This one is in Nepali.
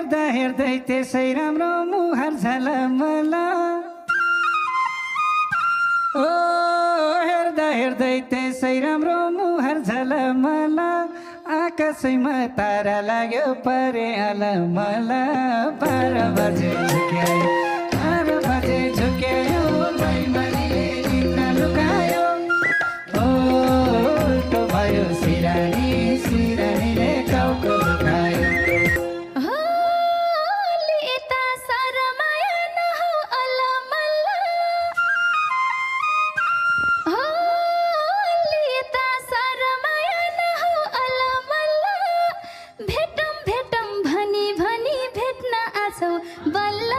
हेर्दा हेर्दै त्यसै राम्रो मुहार झलमला ओ हेर्दा हेर्दै त्यसै राम्रो मुहार झलमला आकाशैमा तारा लाग्यो परे अलमला 12 बजे झुक्यायो 12 बजे झुक्यायो मैमलीले निद्रा लुकायो ओ उल्टो भयो सिरानी सिरानीले टाउको दुखायो बल्ल